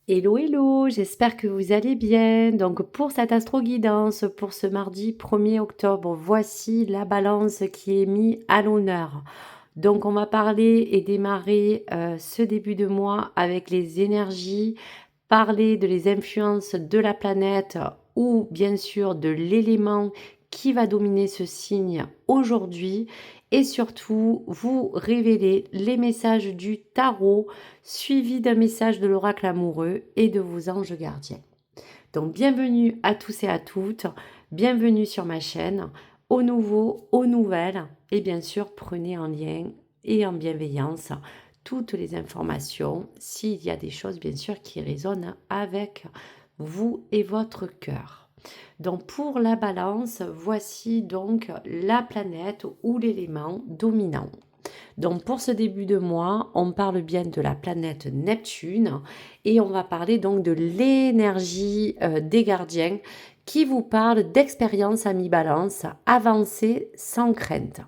Hello, hello, j'espère que vous allez bien. Donc pour cette astro-guidance, pour ce mardi 1er octobre, voici la balance qui est mise à l'honneur. Donc on va parler et démarrer ce début de mois avec les énergies, parler de les influences de la planète ou bien sûr de l'élément qui va dominer ce signe aujourd'hui et surtout vous révéler les messages du tarot suivis d'un message de l'oracle amoureux et de vos anges gardiens. Donc bienvenue à tous et à toutes, bienvenue sur ma chaîne, aux nouveaux, aux nouvelles et bien sûr prenez en lien et en bienveillance toutes les informations s'il y a des choses bien sûr qui résonnent avec vous et votre cœur. Donc pour la balance, voici donc la planète ou l'élément dominant. Donc pour ce début de mois, on parle bien de la planète Neptune et on va parler donc de l'énergie des gardiens qui vous parle d'expérience à mi-balance, avancée sans crainte.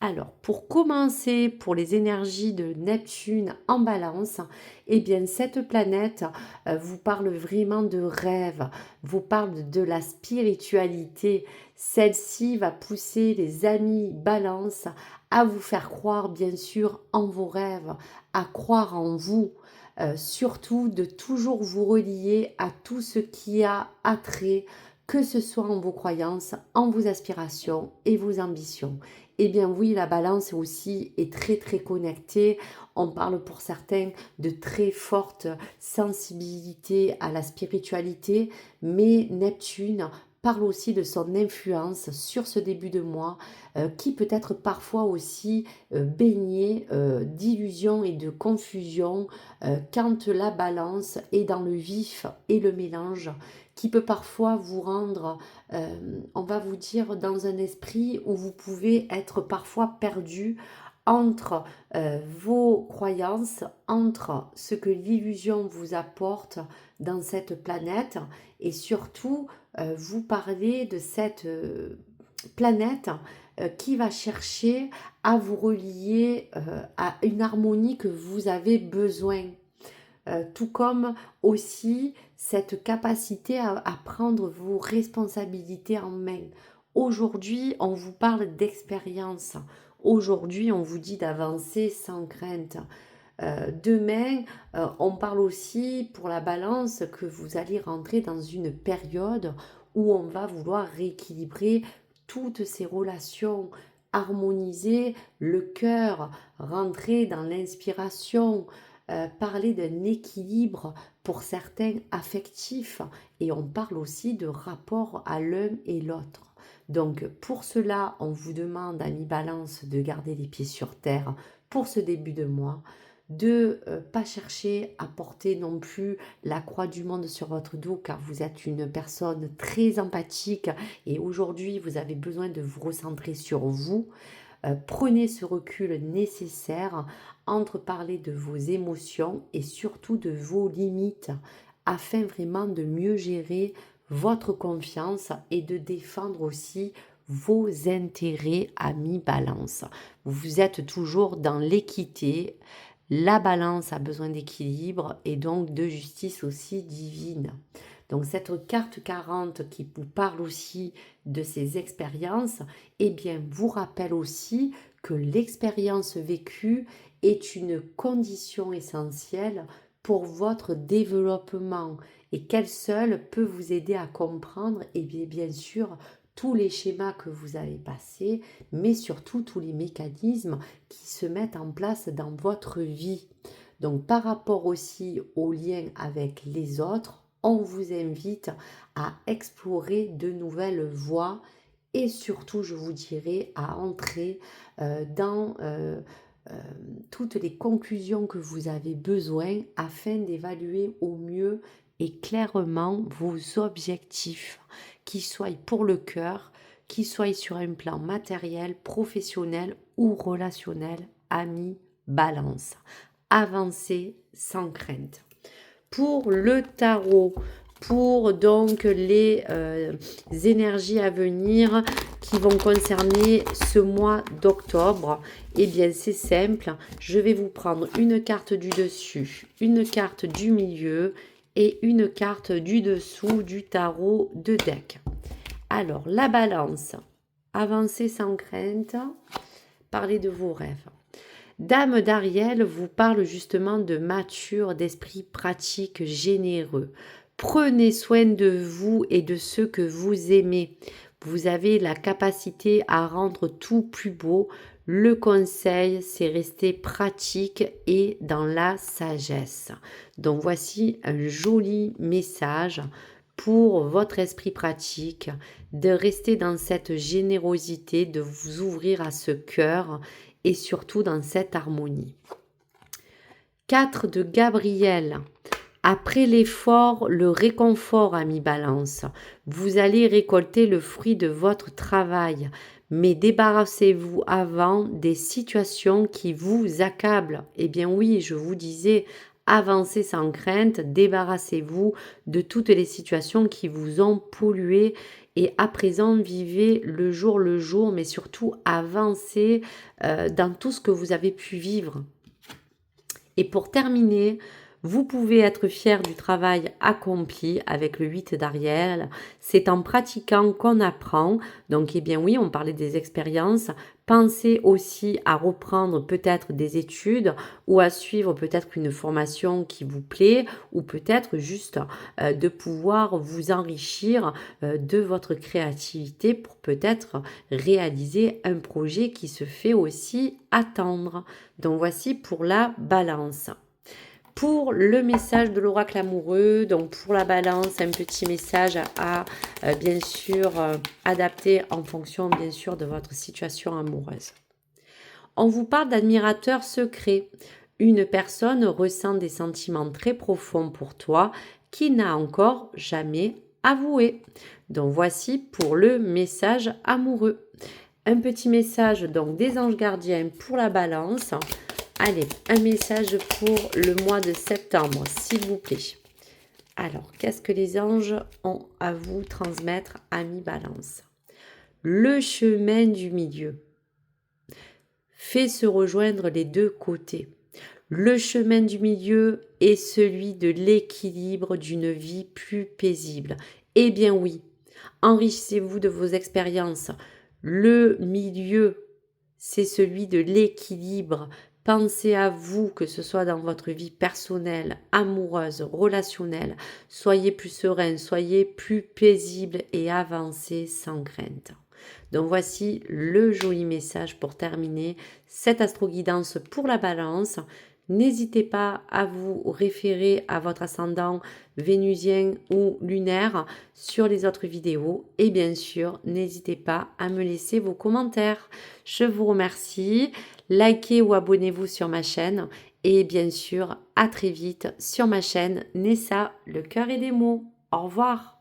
Alors, pour commencer, pour les énergies de Neptune en balance, eh bien, cette planète vous parle vraiment de rêve, vous parle de la spiritualité. Celle-ci va pousser les amis balance à vous faire croire, bien sûr, en vos rêves, à croire en vous. Surtout de toujours vous relier à tout ce qui a attrait, que ce soit en vos croyances, en vos aspirations et vos ambitions. Eh bien oui, la balance aussi est très très connectée. On parle pour certains de très forte sensibilité à la spiritualité, mais Neptune parle aussi de son influence sur ce début de mois qui peut être parfois aussi baigné d'illusions et de confusion quand la balance est dans le vif et le mélange qui peut parfois vous rendre, on va vous dire, dans un esprit où vous pouvez être parfois perdu entre vos croyances, entre ce que l'illusion vous apporte dans cette planète et surtout vous parler de cette planète qui va chercher à vous relier à une harmonie que vous avez besoin. Tout comme aussi cette capacité à prendre vos responsabilités en main. Aujourd'hui, on vous parle d'expérience. Aujourd'hui, on vous dit d'avancer sans crainte. Demain, on parle aussi pour la balance que vous allez rentrer dans une période où on va vouloir rééquilibrer toutes ces relations, harmoniser le cœur, rentrer dans l'inspiration, parler d'un équilibre pour certains affectifs et on parle aussi de rapport à l'un et l'autre. Donc pour cela, on vous demande à mi-balance de garder les pieds sur terre pour ce début de mois, de pas chercher à porter non plus la croix du monde sur votre dos car vous êtes une personne très empathique et aujourd'hui vous avez besoin de vous recentrer sur vous. Prenez ce recul nécessaire entre parler de vos émotions et surtout de vos limites afin vraiment de mieux gérer votre confiance et de défendre aussi vos intérêts à mi-balance. Vous êtes toujours dans l'équité, la balance a besoin d'équilibre et donc de justice aussi divine. Donc cette carte 40 qui vous parle aussi de ces expériences, eh bien vous rappelle aussi que l'expérience vécue est une condition essentielle pour votre développement et qu'elle seule peut vous aider à comprendre et bien sûr tous les schémas que vous avez passés, mais surtout tous les mécanismes qui se mettent en place dans votre vie. Donc par rapport aussi au lien avec les autres, on vous invite à explorer de nouvelles voies et surtout, je vous dirais, à entrer dans toutes les conclusions que vous avez besoin afin d'évaluer au mieux et clairement vos objectifs, qu'ils soient pour le cœur, qu'ils soient sur un plan matériel, professionnel ou relationnel, ami, balance. Avancez sans crainte. Pour le tarot, pour donc les énergies à venir qui vont concerner ce mois d'octobre, eh bien c'est simple. Je vais vous prendre une carte du dessus, une carte du milieu et une carte du dessous du tarot de deck. Alors, la balance. Avancez sans crainte. Parlez de vos rêves. Dame d'Ariel vous parle justement de mature, d'esprit pratique, généreux. Prenez soin de vous et de ceux que vous aimez. Vous avez la capacité à rendre tout plus beau. Le conseil, c'est rester pratique et dans la sagesse. Donc voici un joli message pour votre esprit pratique, de rester dans cette générosité, de vous ouvrir à ce cœur et surtout dans cette harmonie. 4 de Gabriel. Après l'effort, le réconfort, ami Balance. Vous allez récolter le fruit de votre travail, mais débarrassez-vous avant des situations qui vous accablent. Eh bien oui, je vous disais, avancez sans crainte, débarrassez-vous de toutes les situations qui vous ont pollué et à présent vivez le jour, mais surtout avancez dans tout ce que vous avez pu vivre. Et pour terminer, vous pouvez être fier du travail accompli avec le 8 d'Ariel. C'est en pratiquant qu'on apprend. Donc, eh bien oui, on parlait des expériences. Pensez aussi à reprendre peut-être des études ou à suivre peut-être une formation qui vous plaît ou peut-être juste de pouvoir vous enrichir de votre créativité pour peut-être réaliser un projet qui se fait aussi attendre. Donc, voici pour la balance. Pour le message de l'oracle amoureux, donc pour la balance, un petit message à bien sûr adapter en fonction bien sûr de votre situation amoureuse. On vous parle d'admirateur secret. Une personne ressent des sentiments très profonds pour toi qui n'a encore jamais avoué. Donc voici pour le message amoureux. Un petit message donc des anges gardiens pour la balance. Allez, un message pour le mois de septembre, s'il vous plaît. Alors, qu'est-ce que les anges ont à vous transmettre, ami Balance? Le chemin du milieu fait se rejoindre les deux côtés. Le chemin du milieu est celui de l'équilibre d'une vie plus paisible. Eh bien oui, enrichissez-vous de vos expériences. Le milieu, c'est celui de l'équilibre. Pensez à vous, que ce soit dans votre vie personnelle, amoureuse, relationnelle. Soyez plus serein, soyez plus paisible et avancez sans crainte. Donc voici le joli message pour terminer cette astro-guidance pour la balance. N'hésitez pas à vous référer à votre ascendant vénusien ou lunaire sur les autres vidéos. Et bien sûr, n'hésitez pas à me laisser vos commentaires. Je vous remercie. Likez ou abonnez-vous sur ma chaîne. Et bien sûr, à très vite sur ma chaîne Nessa, le cœur et des mots. Au revoir.